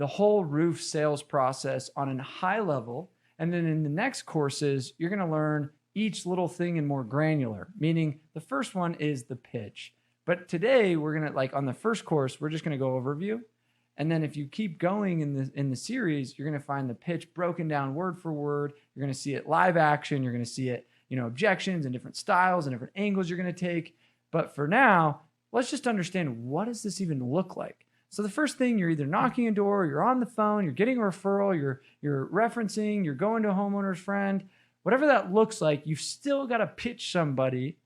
the whole roof sales process on a high level. And then in the next courses, you're going to learn each little thing in more granular, meaning the first one is the pitch. But today we're going to, like on the first course, we're just going to go overview. And then if you keep going in the series, you're going to find the pitch broken down word for word. You're going to see it live action. You're going to see it, objections and different styles and different angles you're going to take. But for now, let's just understand, what does this even look like? So the first thing, you're either knocking a door, you're on the phone, you're getting a referral, you're referencing, you're going to a homeowner's friend, whatever that looks like, you've still got to pitch somebody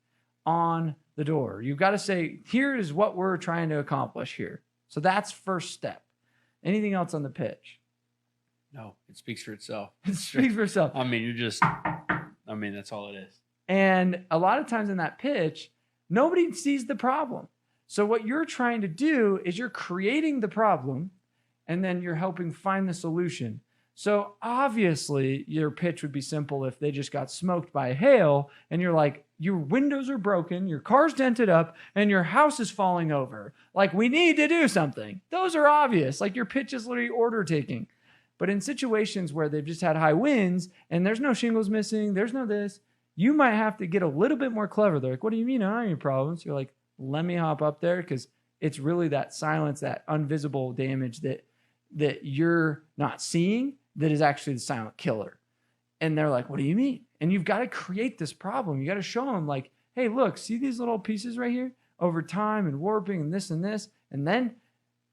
on the door. You've got to say, here is what we're trying to accomplish here. So that's first step. Anything else on the pitch? No, it speaks for itself. It speaks for itself. I mean, that's all it is. And a lot of times in that pitch, nobody sees the problem. So what you're trying to do is you're creating the problem, and then you're helping find the solution. So obviously your pitch would be simple if they just got smoked by hail and you're like, your windows are broken, your car's dented up, and your house is falling over. Like, we need to do something. Those are obvious. Like, your pitch is literally order taking. But in situations where they've just had high winds and there's no shingles missing, there's no this, you might have to get a little bit more clever. They're like, what do you mean? I don't have any problems. You're like, let me hop up there, because it's really that silence, that invisible damage that you're not seeing that is actually the silent killer. And they're like, what do you mean? And you've got to create this problem. You got to show them, like, hey, look, see these little pieces right here? Over time and warping and this and this. And then,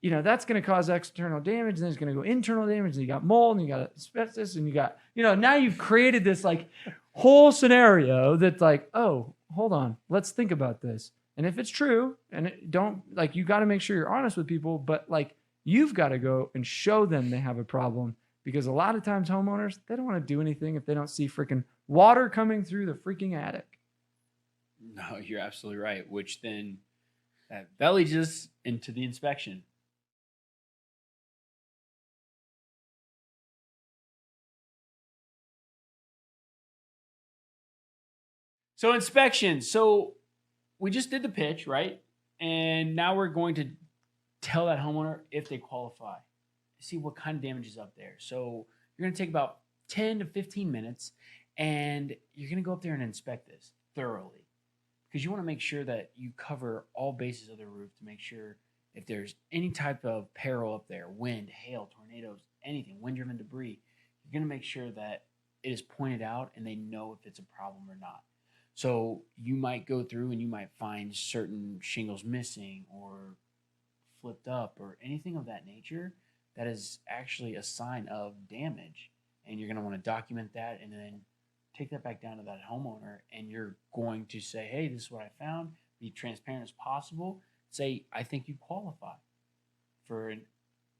that's going to cause external damage. And then it's going to go internal damage. And you got mold and you got asbestos and you got, now you've created this like whole scenario that's like, oh, hold on, let's think about this. And if it's true, and you got to make sure you're honest with people, but like, you've got to go and show them they have a problem, because a lot of times homeowners, they don't want to do anything if they don't see freaking water coming through the freaking attic. No, you're absolutely right. Which then that leads us into the inspection. So inspection. So we just did the pitch, right? And now we're going to tell that homeowner if they qualify. See what kind of damage is up there. So you're going to take about 10 to 15 minutes, and you're going to go up there and inspect this thoroughly, because you want to make sure that you cover all bases of the roof to make sure if there's any type of peril up there, wind, hail, tornadoes, anything, wind-driven debris, you're going to make sure that it is pointed out and they know if it's a problem or not. So you might go through and you might find certain shingles missing or flipped up or anything of that nature that is actually a sign of damage. And you're going to want to document that and then take that back down to that homeowner. And you're going to say, hey, this is what I found. Be transparent as possible. Say, I think you qualify for an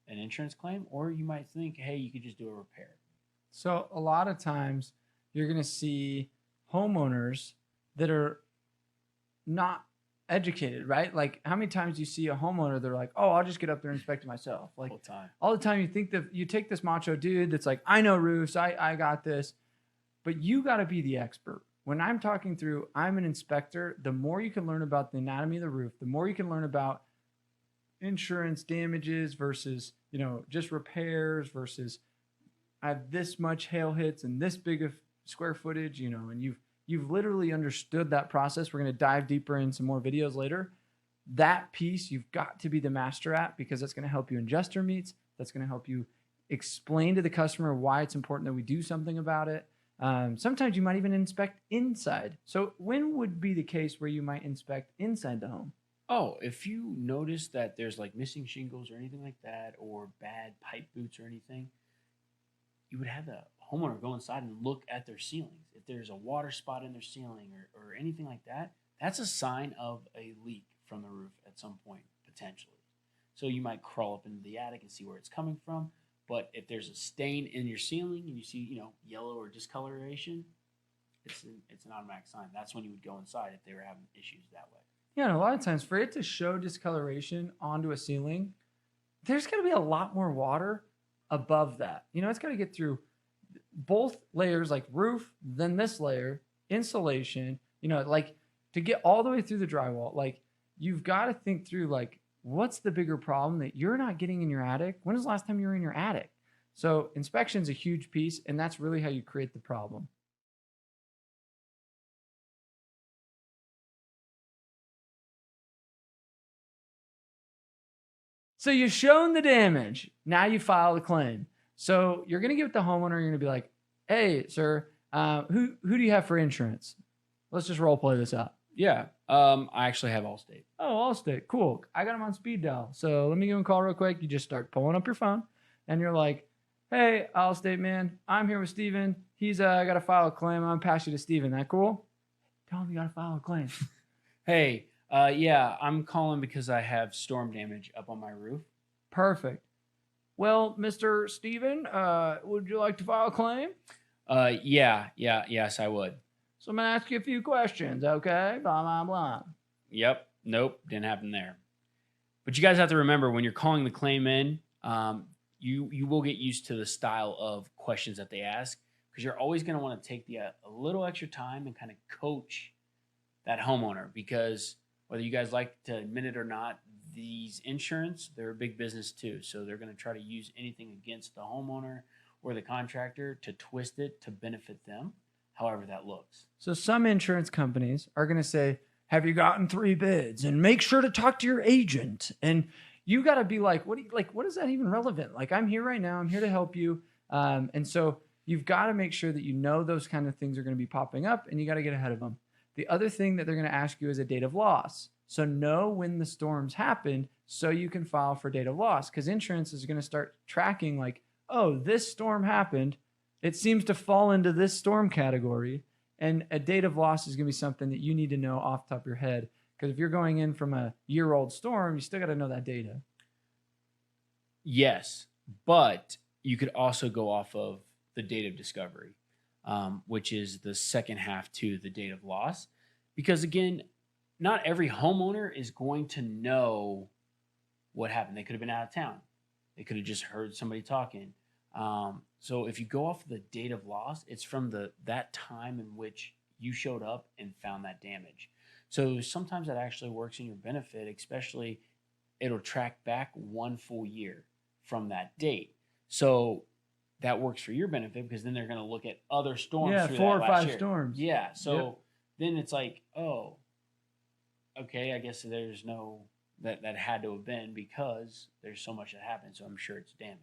insurance claim. Or you might think, hey, you could just do a repair. So a lot of times you're going to see homeowners that are not educated, right? Like, how many times do you see a homeowner, they're like, oh, I'll just get up there and inspect it myself. Like, all the time you think that you take this macho dude that's like, I know roofs, I got this, but you got to be the expert. When I'm talking through, I'm an inspector. The more you can learn about the anatomy of the roof, the more you can learn about insurance damages versus, just repairs versus I have this much hail hits and this big of square footage, and you've literally understood that process. We're going to dive deeper in some more videos later. That piece you've got to be the master at, because that's going to help you in adjuster meets. That's going to help you explain to the customer why it's important that we do something about it. Sometimes you might even inspect inside. So when would be the case where you might inspect inside the home? Oh, if you notice that there's like missing shingles or anything like that, or bad pipe boots or anything, you would have the homeowner go inside and look at their ceilings. If there's a water spot in their ceiling or anything like that, that's a sign of a leak from the roof at some point, potentially. So you might crawl up into the attic and see where it's coming from. But if there's a stain in your ceiling and you see, yellow or discoloration, it's an automatic sign. That's when you would go inside if they were having issues that way. Yeah, and a lot of times for it to show discoloration onto a ceiling, there's going to be a lot more water above that. It's got to get through both layers, like roof, then this layer, insulation, like to get all the way through the drywall. Like, you've got to think through, like, what's the bigger problem that you're not getting in your attic? When was the last time you were in your attic? So inspection is a huge piece, and that's really how you create the problem. So you've shown the damage. Now you file a claim. So you're going to give it to the homeowner. You're going to be like, hey, sir, who do you have for insurance? Let's just role play this out. Yeah. I actually have Allstate. Oh, Allstate. Cool. I got him on speed dial. So let me give him a call real quick. You just start pulling up your phone and you're like, hey, Allstate man, I'm here with Steven. He's got to file a claim. I'm going to pass you to Steven. That cool? Tell him you got to file a claim. Hey, yeah, I'm calling because I have storm damage up on my roof. Perfect. Well, Mr. Steven, would you like to file a claim? Yes, I would. So I'm going to ask you a few questions, okay? Blah, blah, blah. Yep. Nope. Didn't happen there. But you guys have to remember when you're calling the claim in, you will get used to the style of questions that they ask because you're always going to want to take a little extra time and kind of coach that homeowner because whether you guys like to admit it or not, these insurance, they're a big business too. So they're going to try to use anything against the homeowner or the contractor to twist it to benefit them, however that looks. So some insurance companies are going to say, have you gotten 3 bids? And make sure to talk to your agent. And you got to be like, what is that even relevant? Like, I'm here right now. I'm here to help you. And so you've got to make sure that you know those kind of things are going to be popping up and you got to get ahead of them. The other thing that they're going to ask you is a date of loss. So know when the storms happened so you can file for date of loss because insurance is going to start tracking like, oh, this storm happened. It seems to fall into this storm category. And a date of loss is going to be something that you need to know off the top of your head. Because if you're going in from a year-old storm, you still got to know that data. Yes, but you could also go off of the date of discovery, which is the second half to the date of loss. Because again, not every homeowner is going to know what happened. They could have been out of town. They could have just heard somebody talking. So if you go off the date of loss, it's from that time in which you showed up and found that damage. So sometimes that actually works in your benefit, especially it'll track back 1 full year from that date. So that works for your benefit because then they're going to look at other storms. Yeah, through 4 that or last 5 year. storms. Yeah. So then it's like, oh, okay, I guess there's no, that had to have been because there's so much that happened. So I'm sure it's damage.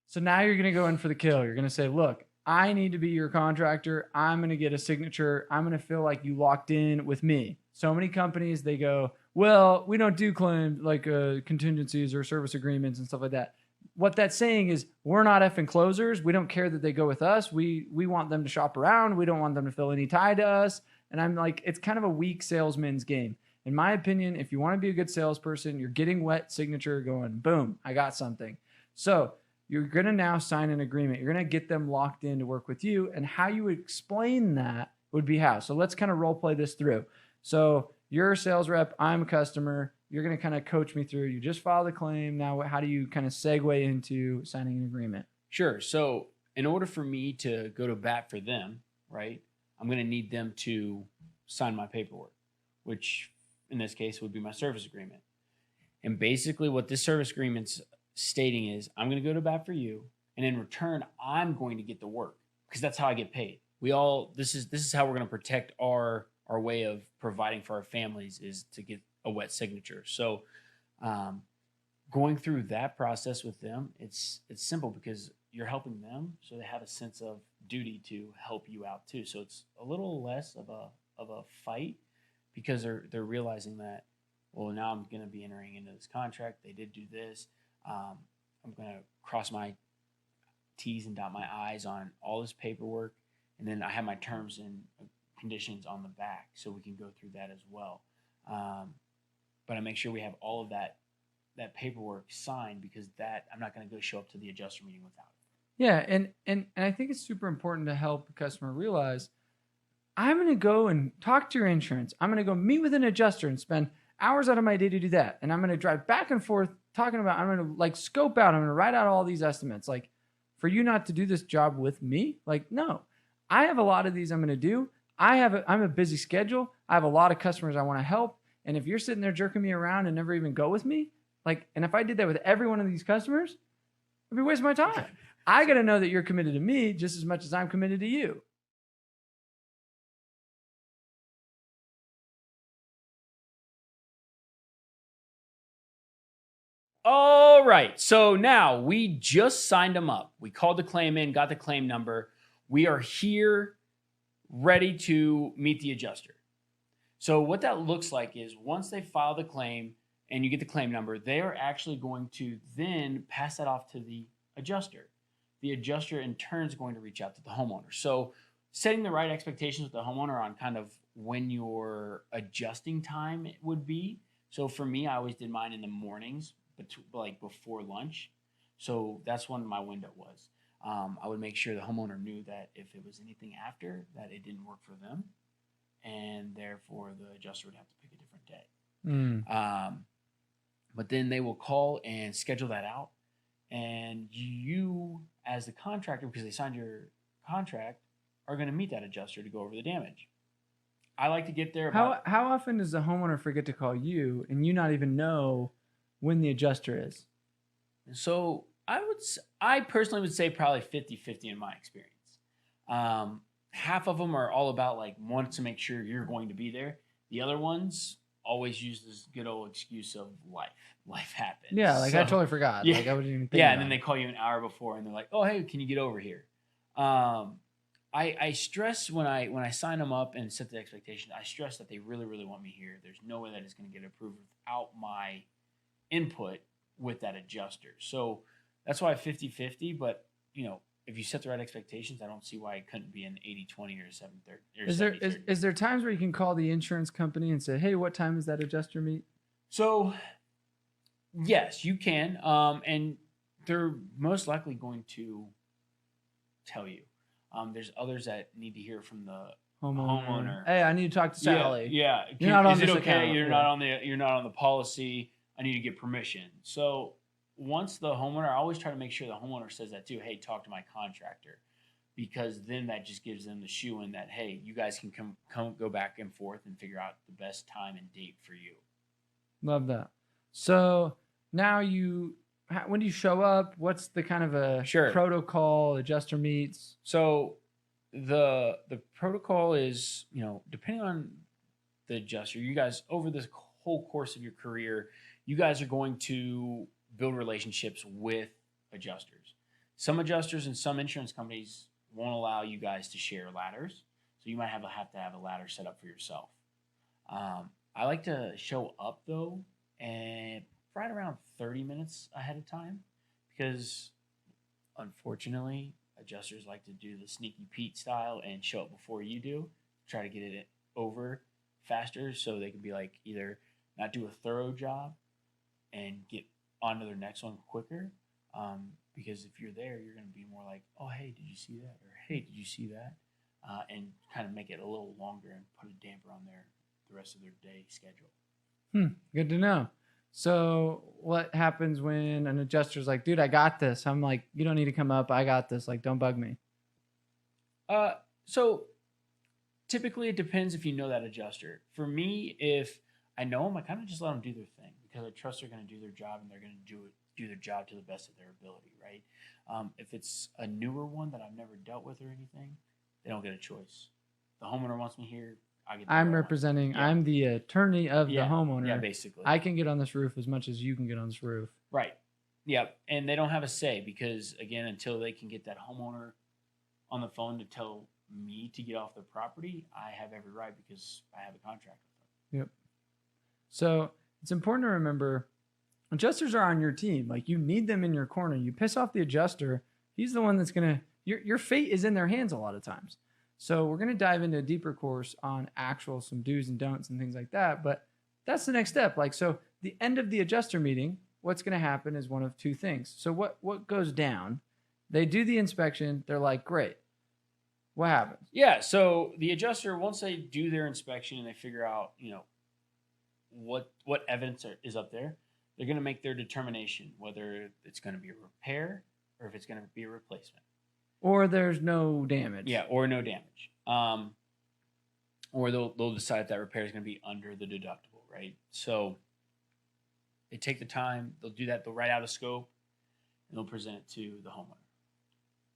So now you're going to go in for the kill. You're going to say, look, I need to be your contractor. I'm going to get a signature. I'm going to feel like you locked in with me. So many companies, they go, well, we don't do claims like contingencies or service agreements and stuff like that. What that's saying is we're not effing closers. We don't care that they go with us. We want them to shop around. We don't want them to feel any tie to us. And I'm like, it's kind of a weak salesman's game. In my opinion, if you want to be a good salesperson, you're getting wet signature going, boom, I got something. So you're going to now sign an agreement. You're going to get them locked in to work with you. And how you would explain that would be how. So let's kind of role play this through. So you're a sales rep. I'm a customer. You're going to kind of coach me through. You just filed a claim. Now, how do you kind of segue into signing an agreement? Sure. So in order for me to go to bat for them, right, I'm going to need them to sign my paperwork, which in this case would be my service agreement. And basically what this service agreement's stating is I'm going to go to bat for you, and in return I'm going to get the work because that's how I get paid. This is how we're going to protect our way of providing for our families is to get a wet signature. So going through that process with them, it's simple because you're helping them, so they have a sense of duty to help you out too. So it's a little less of a fight because they're realizing that, well, now I'm going to be entering into this contract. They did do this. I'm going to cross my T's and dot my I's on all this paperwork. And then I have my terms and conditions on the back so we can go through that as well. But I make sure we have all of that paperwork signed because I'm not going to go show up to the adjuster meeting without it. Yeah. And I think it's super important to help the customer realize I'm going to go and talk to your insurance. I'm going to go meet with an adjuster and spend hours out of my day to do that. And I'm going to drive back and forth talking about, I'm going to like scope out, I'm going to write out all these estimates. Like for you not to do this job with me? Like, no, I have a lot of these I'm going to do. I'm a busy schedule. I have a lot of customers I want to help. And if you're sitting there jerking me around and never even go with me, like, and if I did that with every one of these customers, it'd be a waste of my time. I got to know that you're committed to me just as much as I'm committed to you. All right. So now we just signed them up. We called the claim in, got the claim number. We are here ready to meet the adjuster. So what that looks like is once they file the claim and you get the claim number, they are actually going to then pass that off to the adjuster. The adjuster in turn is going to reach out to the homeowner. So setting the right expectations with the homeowner on kind of when your adjusting time would be. So for me, I always did mine in the mornings, like before lunch. So that's when my window was. I would make sure the homeowner knew that if it was anything after, that it didn't work for them. And therefore, the adjuster would have to pick a different day. But then they will call and schedule that out. And you, as the contractor, because they signed your contract, are going to meet that adjuster to go over the damage. I like to get there. How often does the homeowner forget to call you and you not even know when the adjuster is? So I personally would say probably 50-50 in my experience. Half of them are all about like wants to make sure you're going to be there. The other ones always use this good old excuse of life. Life happens. Yeah, like I totally forgot. Yeah, like I wouldn't even think. Yeah, and then they call you an hour before and they're like, "Oh, hey, can you get over here?" I stress when I sign them up and set the expectation. I stress that they really, really want me here. There's no way that it's going to get approved without my input with that adjuster. So that's why 50-50. But if you set the right expectations, I don't see why it couldn't be an 80-20 or a 70-30. Is there times where you can call the insurance company and say, "Hey, what time is that adjuster meet?" So yes, you can, and they're most likely going to tell you. There's others that need to hear from the homeowner. Hey, I need to talk to Sally. Yeah. You're not on is it this okay? account. You're not on the policy. I need to get permission. So once the homeowner, I always try to make sure the homeowner says that too. Hey, talk to my contractor, because then that just gives them the shoe in that, hey, you guys can come go back and forth and figure out the best time and date for you. Love that. So now when do you show up? What's the kind of a protocol adjuster meets? So the protocol is, depending on the adjuster, you guys over this whole course of your career, you guys are going to build relationships with adjusters. Some adjusters and some insurance companies won't allow you guys to share ladders. So you might have to have a ladder set up for yourself. I like to show up though, and right around 30 minutes ahead of time, because unfortunately adjusters like to do the sneaky Pete style and show up before you do, try to get it over faster so they can be like either not do a thorough job and get on to their next one quicker, because if you're there, you're going to be more like, "Oh, hey, did you see that?" or "Hey, did you see that?" And kind of make it a little longer and put a damper on the rest of their day schedule. Good to know. So what happens when an adjuster's like, "Dude, I got this"? I'm like, "You don't need to come up. I got this. Like, don't bug me." So typically it depends if you know that adjuster. For me, if I know them, I kind of just let them do their thing, because I trust they're going to do their job and they're going to do their job to the best of their ability, right? If it's a newer one that I've never dealt with or anything, they don't get a choice. The homeowner wants me here. I'm representing. Yeah. I'm the attorney of the homeowner. Yeah, basically. I can get on this roof as much as you can get on this roof. Right. Yep. And they don't have a say, because again, until they can get that homeowner on the phone to tell me to get off their property, I have every right, because I have a contract with them. Yep. So it's important to remember, adjusters are on your team. Like, you need them in your corner. You piss off the adjuster, he's the one that's gonna. Your fate is in their hands a lot of times. So we're going to dive into a deeper course on some do's and don'ts and things like that. But that's the next step. Like, so the end of the adjuster meeting, what's going to happen is one of two things. So what goes down? They do the inspection. They're like, great. What happens? Yeah. So the adjuster, once they do their inspection and they figure out, what evidence is up there, they're going to make their determination whether it's going to be a repair or if it's going to be a replacement. Or there's no damage. Yeah, or no damage. Or they'll decide if that repair is going to be under the deductible, right? So they take the time, they'll do that, they'll write out a scope, and they'll present it to the homeowner.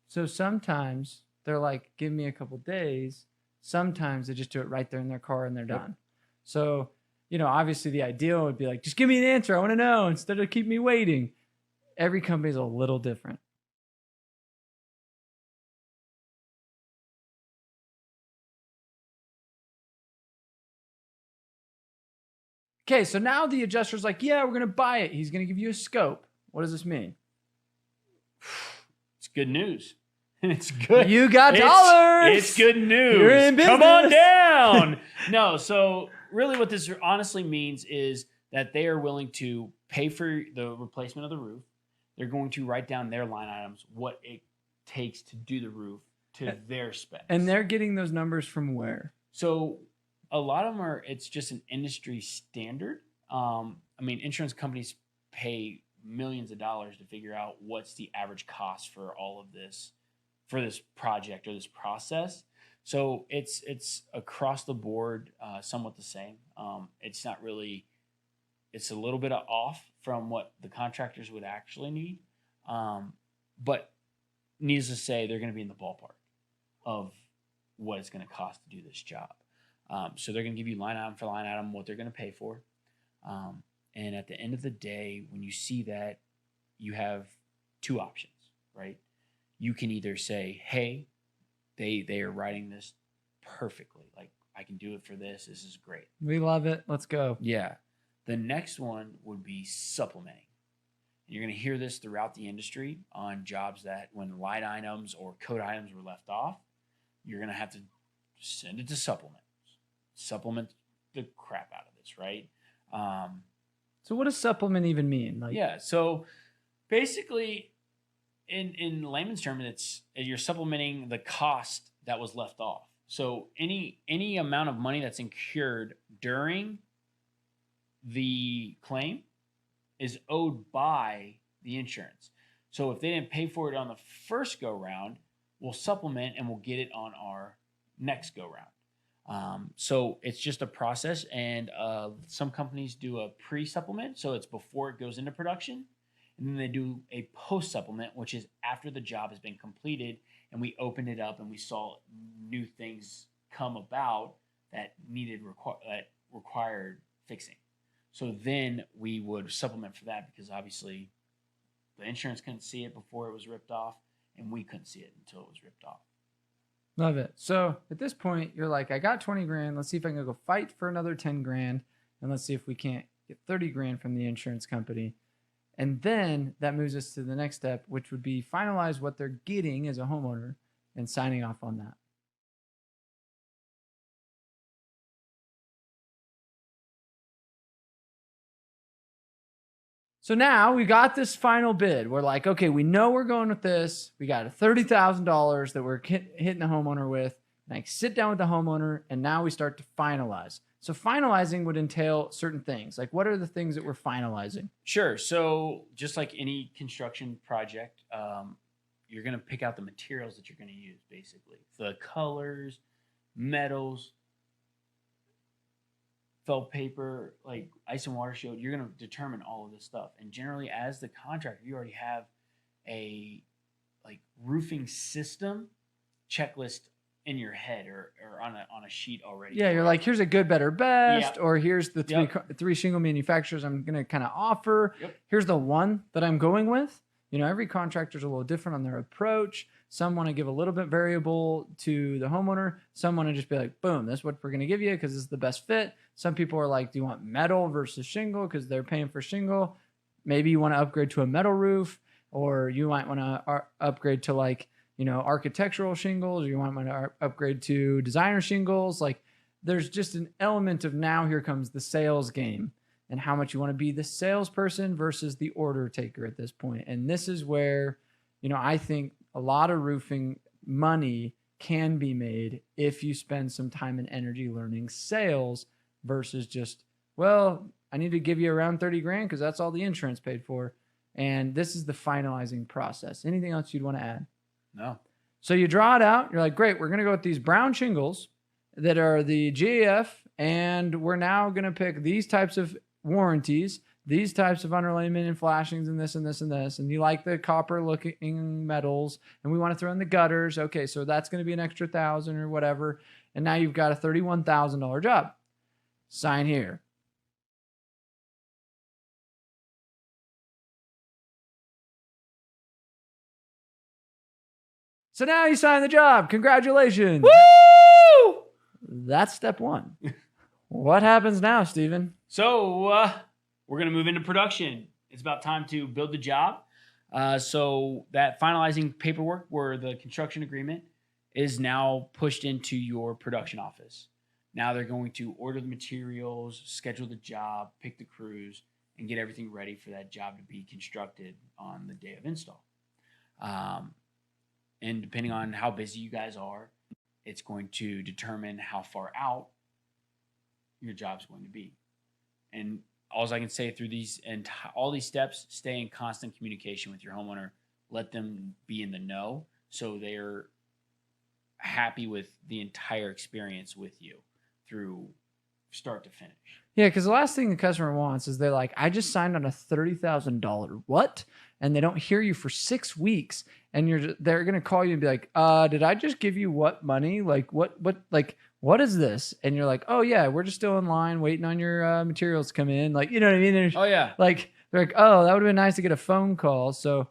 So sometimes they're like, give me a couple days. Sometimes they just do it right there in their car and they're Yep. done. So, obviously the ideal would be like, just give me an answer. I want to know instead of keep me waiting. Every company's a little different. Okay, so now the adjuster's like, yeah, we're going to buy it. He's going to give you a scope. What does this mean? It's good news. It's good. You got dollars. It's good news. You're in Come on business. down. No, so really what this honestly means is that they are willing to pay for the replacement of the roof. They're going to write down their line items, what it takes to do the roof to their specs. And they're getting those numbers from where? So a lot of them it's just an industry standard. Insurance companies pay millions of dollars to figure out what's the average cost for all of this, for this project or this process. So it's across the board, somewhat the same. It's not really, it's a little bit off from what the contractors would actually need. But needless to say, they're going to be in the ballpark of what it's going to cost to do this job. So they're going to give you line item for line item what they're going to pay for. And at the end of the day, when you see that, you have two options, right? You can either say, hey, they are writing this perfectly. Like, I can do it for this. This is great. We love it. Let's go. Yeah. The next one would be supplementing. You're going to hear this throughout the industry on jobs that when line items or code items were left off, you're going to have to send it to supplement the crap out of this, right? So what does supplement even mean? Like, Yeah. So basically, in layman's terms, you're supplementing the cost that was left off. So any amount of money that's incurred during the claim is owed by the insurance. So if they didn't pay for it on the first go round, we'll supplement and we'll get it on our next go round. So it's just a process, and some companies do a pre-supplement, so it's before it goes into production, and then they do a post-supplement, which is after the job has been completed and we opened it up and we saw new things come about that required fixing. So then we would supplement for that, because obviously the insurance couldn't see it before it was ripped off, and we couldn't see it until it was ripped off. love it. So at this point, you're like, I got 20 grand. Let's see if I can go fight for another 10 grand. And let's see if we can't get 30 grand from the insurance company. And then that moves us to the next step, which would be finalize what they're getting as a homeowner and signing off on that. So now we got this final bid. We're like, okay, we know we're going with this. We got a $30,000 that we're hitting the homeowner with. And I sit down with the homeowner, and now we start to finalize. So finalizing would entail certain things. Like, what are the things that we're finalizing? Sure. So just like any construction project, you're going to pick out the materials that you're going to use, basically. The colors, metals, felt paper, like ice and water shield. You're going to determine all of this stuff. And generally, as the contractor, you already have a roofing system checklist in your head or on a sheet already. Yeah, you're like, here's a good, better, best, Yep. or here's the Yep. three shingle manufacturers I'm going to kind of offer. Yep. Here's the one that I'm going with. Every contractor's a little different on their approach. Some want to give a little bit variable to the homeowner. Some want to just be like, boom, that's what we're going to give you because it's the best fit. Some people are like, do you want metal versus shingle because they're paying for shingle? Maybe you want to upgrade to a metal roof, or you might want to upgrade to architectural shingles, or you might want to upgrade to designer shingles. Like, there's just an element of now here comes the sales game and how much you want to be the salesperson versus the order taker at this point. And this is where, I think a lot of roofing money can be made if you spend some time and energy learning sales versus just, well, I need to give you around 30 grand because that's all the insurance paid for. And this is the finalizing process. Anything else you'd want to add? No. So you draw it out. You're like, great, we're going to go with these brown shingles that are the GAF, and we're now going to pick these types of warranties, these types of underlayment and flashings and this and this and this. And you like the copper looking metals, and we want to throw in the gutters. Okay, so that's going to be an extra $1,000 or whatever. And now you've got a $31,000 job. Sign here. So now you sign the job. Congratulations. Woo! That's step one. What happens now, Steven? So we're going to move into production. It's about time to build the job. So that finalizing paperwork where the construction agreement is now pushed into your production office. Now they're going to order the materials, schedule the job, pick the crews, and get everything ready for that job to be constructed on the day of install. And depending on how busy you guys are, it's going to determine how far out your job's going to be. And all I can say through these and all these steps, stay in constant communication with your homeowner. Let them be in the know so they're happy with the entire experience with you through start to finish. Yeah, because the last thing the customer wants is they're like, I just signed on a $30,000 what? And they don't hear you for 6 weeks, and they're gonna call you and be like, did I just give you what money? Like what is this? And you're like, oh yeah, we're just still in line waiting on your materials to come in. Like, you know what I mean? Oh yeah. Like they're like, oh, that would have been nice to get a phone call. So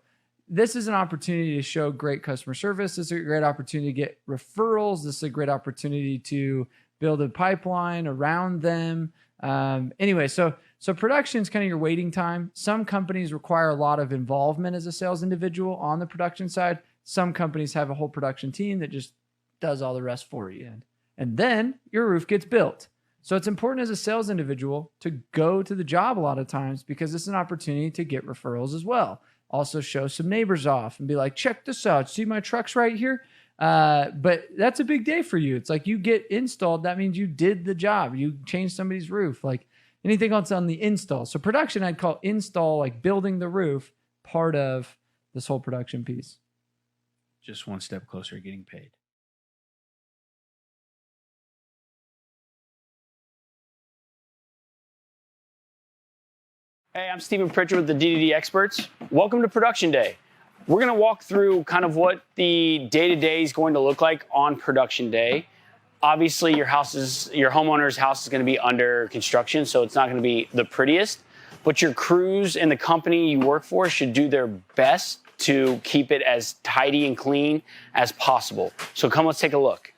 this is an opportunity to show great customer service. This is a great opportunity to get referrals. This is a great opportunity to build a pipeline around them. Anyway, so production is kind of your waiting time. Some companies require a lot of involvement as a sales individual on the production side. Some companies have a whole production team that just does all the rest for you. And then your roof gets built. So it's important as a sales individual to go to the job a lot of times because it's an opportunity to get referrals as well. Also show some neighbors off and be like, check this out. See my trucks right here? But that's a big day for you. It's like you get installed. That means you did the job. You changed somebody's roof. Like anything else on the install. So production, I'd call install, like building the roof, part of this whole production piece. Just one step closer to getting paid. Hey, I'm Stephen Pritchard with the DDD Experts. Welcome to Production Day. We're going to walk through kind of what the day-to-day is going to look like on production day. Obviously, your homeowner's house is going to be under construction, so it's not going to be the prettiest. But your crews and the company you work for should do their best to keep it as tidy and clean as possible. So come, let's take a look.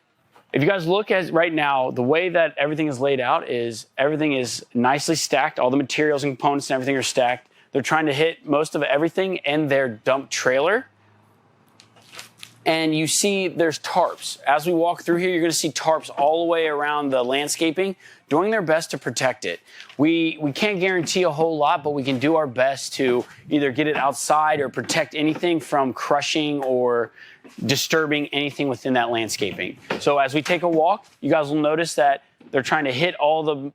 If you guys look at right now, the way that everything is laid out is everything is nicely stacked. All the materials and components and everything are stacked. They're trying to hit most of everything in their dump trailer. And you see there's tarps. As we walk through here, you're gonna see tarps all the way around the landscaping, doing their best to protect it. We can't guarantee a whole lot, but we can do our best to either get it outside or protect anything from crushing or disturbing anything within that landscaping. So as we take a walk, you guys will notice that they're trying to hit all the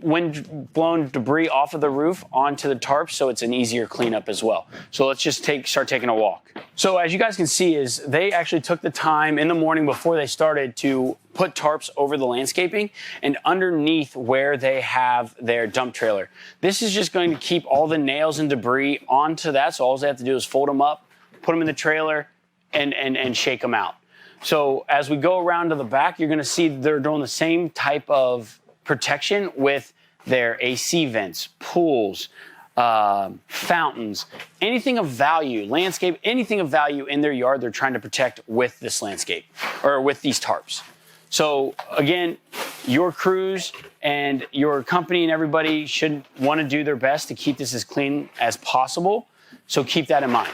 wind-blown debris off of the roof onto the tarp, so it's an easier cleanup as well. So let's just start taking a walk. So as you guys can see is they actually took the time in the morning before they started to put tarps over the landscaping and underneath where they have their dump trailer. This is just going to keep all the nails and debris onto that, so all they have to do is fold them up, put them in the trailer, and shake them out. So as we go around to the back, you're gonna see they're doing the same type of protection with their AC vents, pools, fountains, anything of value, landscape, anything of value in their yard, they're trying to protect with this landscape or with these tarps. So again, your crews and your company and everybody should want to do their best to keep this as clean as possible. So keep that in mind.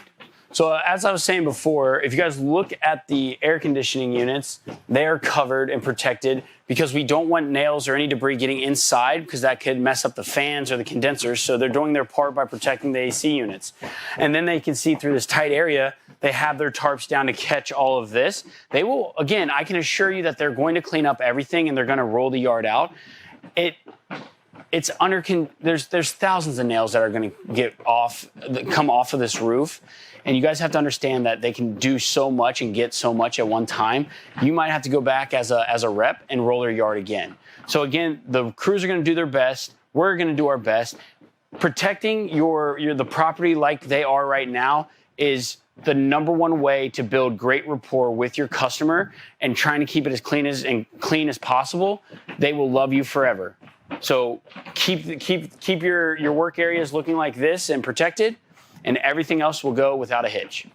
So as I was saying before, if you guys look at the air conditioning units, they are covered and protected because we don't want nails or any debris getting inside because that could mess up the fans or the condensers. So they're doing their part by protecting the AC units. And then they can see through this tight area, they have their tarps down to catch all of this. They will, again, I can assure you that they're going to clean up everything and they're going to roll the yard out. it's there's thousands of nails that are going to come off of this roof. And you guys have to understand that they can do so much and get so much at one time. You might have to go back as a rep and roll their yard again. So again, the crews are going to do their best. We're going to do our best. Protecting the property like they are right now is the number one way to build great rapport with your customer, and trying to keep it as clean as possible. They will love you forever. So keep your work areas looking like this and protected, and everything else will go without a hitch.